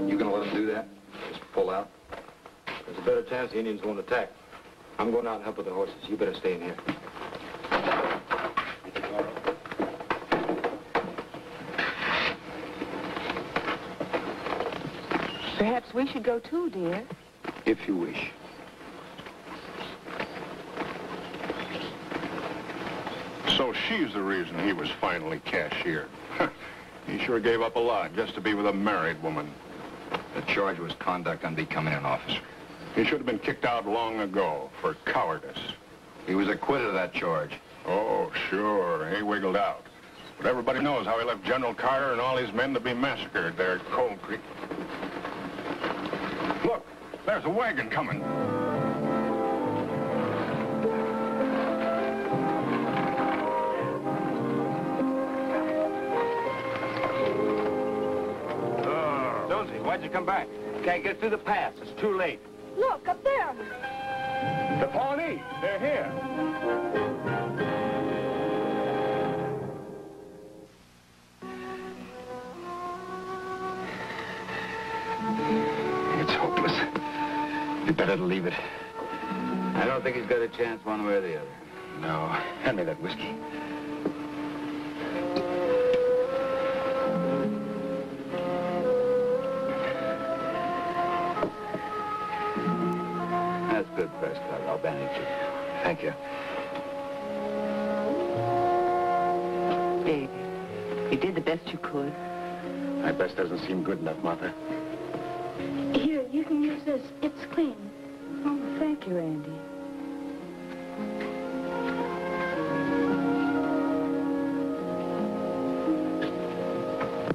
You gonna let them do that? Just pull out? There's a better chance the Indians won't attack. I'm going out and help with the horses. You better stay in here. Perhaps we should go too, dear. If you wish. So she's the reason he was finally cashiered. He sure gave up a lot just to be with a married woman. The charge was conduct unbecoming an officer. He should have been kicked out long ago for cowardice. He was acquitted of that charge. Oh, sure, he wiggled out. But everybody knows how he left General Carter and all his men to be massacred there at Cold Creek. Look, there's a wagon coming. Jonesy, why'd you come back? Can't get through the pass. It's too late. Look, up there. The Pawnees, they're here. It's hopeless. You better leave it. I don't think he's got a chance one way or the other. No. Hand me that whiskey. That's good, Prescott. I'll bandage you. Thank you. Baby, you did the best you could. My best doesn't seem good enough, Martha. Here, you can use this. It's clean. Oh, thank you, Andy.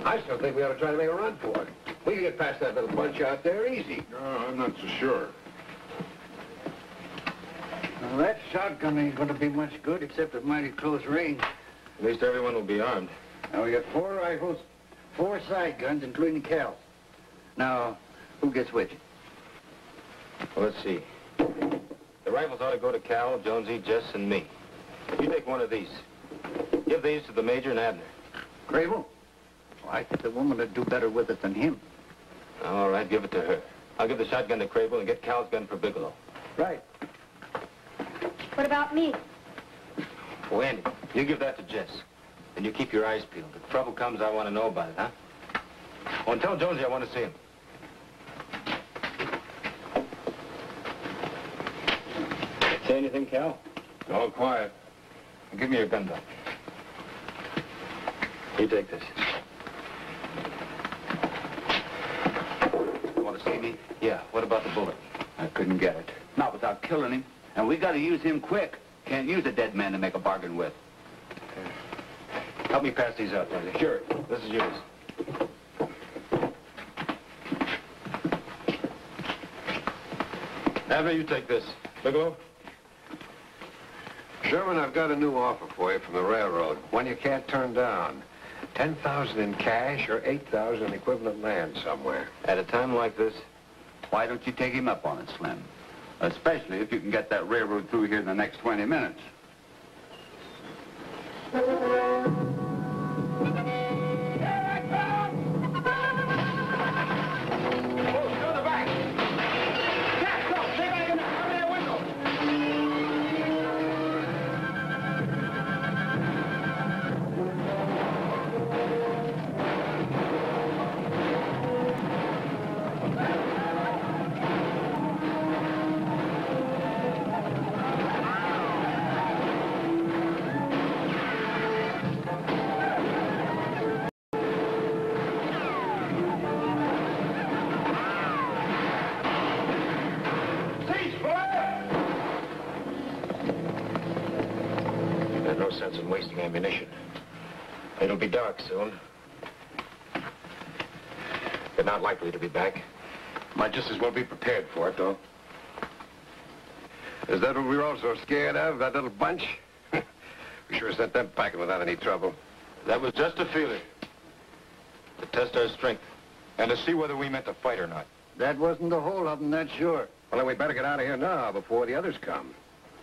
I still think we ought to try to make a run for it. We can get past that little bunch out there easy. No, I'm not so sure. Well, that shotgun ain't going to be much good except at mighty close range. At least everyone will be armed. Now, we got 4 rifles, 4 side guns, including Cal's. Now, who gets which? Well, let's see. The rifles ought to go to Cal, Jonesy, Jess, and me. You take one of these. Give these to the Major and Abner. Crable? Well, I think the woman would do better with it than him. All right, give it to her. I'll give the shotgun to Crable and get Cal's gun for Bigelow. Right. What about me? Oh, Andy, you give that to Jess. And you keep your eyes peeled. If trouble comes, I want to know about it, huh? Oh, and tell Jonesy I want to see him. Say anything, Cal? All quiet. Give me your gun back. You take this. Want to see me? Yeah. What about the bullet? I couldn't get it. Not without killing him. And we got to use him quick. Can't use a dead man to make a bargain with. Help me pass these out, Jonesy. Sure. This is yours. Abner, you take this. Bigelow? Sherman, I've got a new offer for you from the railroad. One you can't turn down. 10,000 in cash or 8,000 in equivalent land somewhere. At a time like this? Why don't you take him up on it, Slim? Especially if you can get that railroad through here in the next 20 minutes. No sense in wasting ammunition. It'll be dark soon. They're not likely to be back. Might just as well be prepared for it, though. Is that what we were all so scared of, that little bunch? We sure sent them packing without any trouble. That was just a feeler. To test our strength. And to see whether we meant to fight or not. That wasn't the whole of them, that's sure. Well, then we better get out of here now before the others come.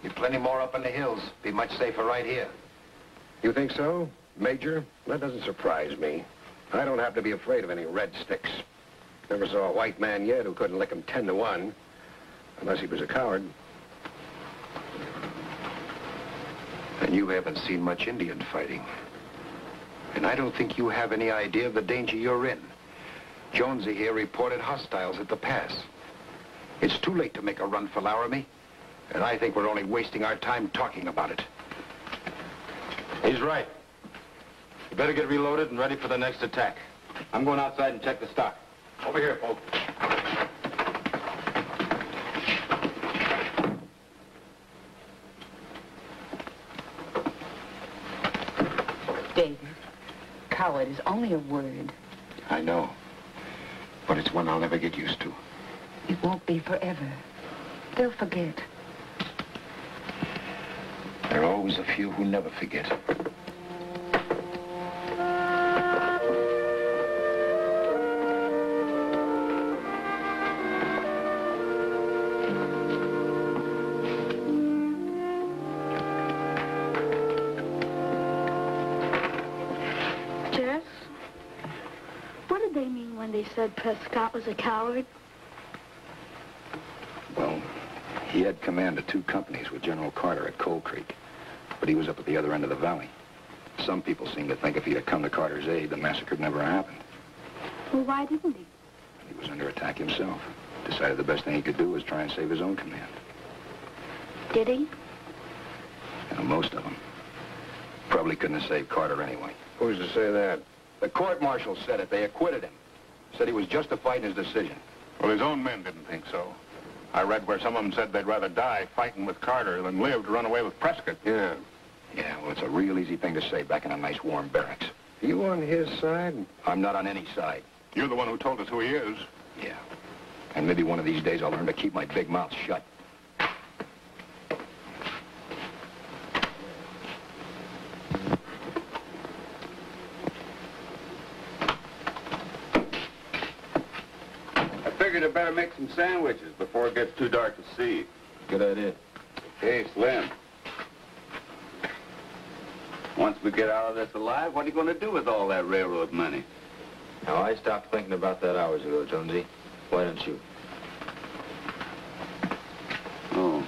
Be plenty more up in the hills. Be much safer right here. You think so, Major? That doesn't surprise me. I don't happen to be afraid of any red sticks. Never saw a white man yet who couldn't lick 'em 10 to 1. Unless he was a coward. And you haven't seen much Indian fighting. And I don't think you have any idea of the danger you're in. Jonesy here reported hostiles at the pass. It's too late to make a run for Laramie. And I think we're only wasting our time talking about it. He's right. You better get reloaded and ready for the next attack. I'm going outside and check the stock. Over here, folks. David, coward is only a word. I know. But it's one I'll never get used to. It won't be forever. They'll forget. There are always a few who never forget. Jess, what did they mean when they said Prescott was a coward? Well, he had command of 2 companies with General Carter at Coal Creek. But he was up at the other end of the valley. Some people seem to think if he'd have come to Carter's aid, the massacre never happened. Well, why didn't he? He was under attack himself. Decided the best thing he could do was try and save his own command. Did he? And most of them. Probably couldn't have saved Carter anyway. Who's to say that? The court-martial said it. They acquitted him. Said he was justified in his decision. Well, his own men didn't think so. I read where some of them said they'd rather die fighting with Carter than live to run away with Prescott. Yeah. Yeah, well, it's a real easy thing to say back in a nice warm barracks. You on his side? I'm not on any side. You're the one who told us who he is. Yeah. And maybe one of these days I'll learn to keep my big mouth shut. I figured I'd better make some sandwiches before it gets too dark to see. Good idea. Hey, Slim. Once we get out of this alive, what are you going to do with all that railroad money? Now, I stopped thinking about that hours ago, Jonesy. Why don't you? Oh.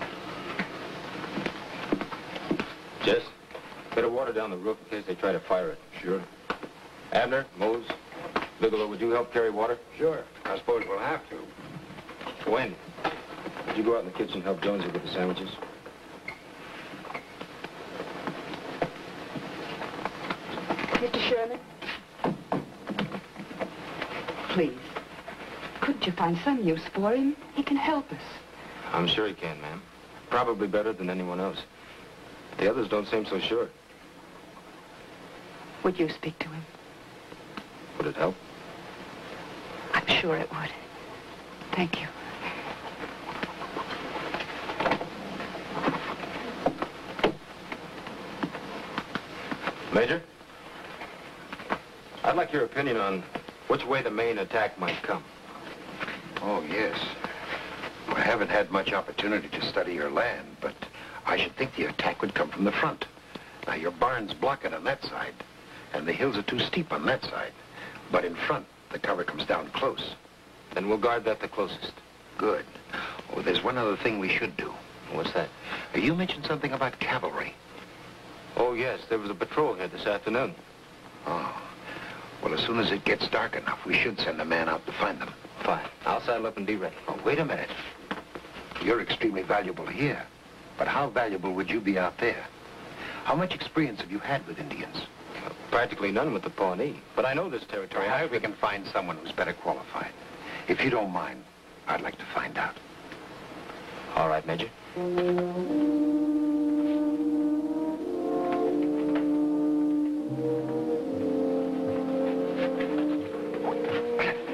Jess, bit of water down the roof in case they try to fire it. Sure. Abner, Mose, Bigelow, would you help carry water? Sure. I suppose we'll have to. When? Would you go out in the kitchen and help Jonesy with the sandwiches? Mr. Sherman? Please. Couldn't you find some use for him? He can help us. I'm sure he can, ma'am. Probably better than anyone else. The others don't seem so sure. Would you speak to him? Would it help? I'm sure it would. Thank you. Major? I'd like your opinion on which way the main attack might come. Oh, yes. I haven't had much opportunity to study your land, but I should think the attack would come from the front. Now, your barn's blocking on that side, and the hills are too steep on that side. But in front, the cover comes down close. Then we'll guard that the closest. Good. Oh, there's one other thing we should do. What's that? You mentioned something about cavalry. Oh, yes, there was a patrol here this afternoon. Oh. Well, as soon as it gets dark enough, we should send a man out to find them. Fine. I'll saddle up and be ready. Oh, wait a minute. You're extremely valuable here. But how valuable would you be out there? How much experience have you had with Indians? Practically none with the Pawnee. But I know this territory. I hope we can find someone who's better qualified. If you don't mind, I'd like to find out. All right, Major.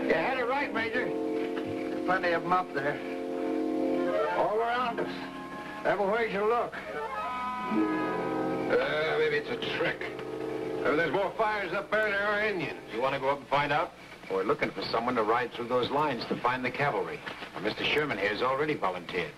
You had it right, Major. There's plenty of them up there. All around us. Everywhere you look. Maybe it's a trick. There's more fires up there than there are Indians. You want to go up and find out? We're looking for someone to ride through those lines to find the cavalry. Mr. Sherman here has already volunteered.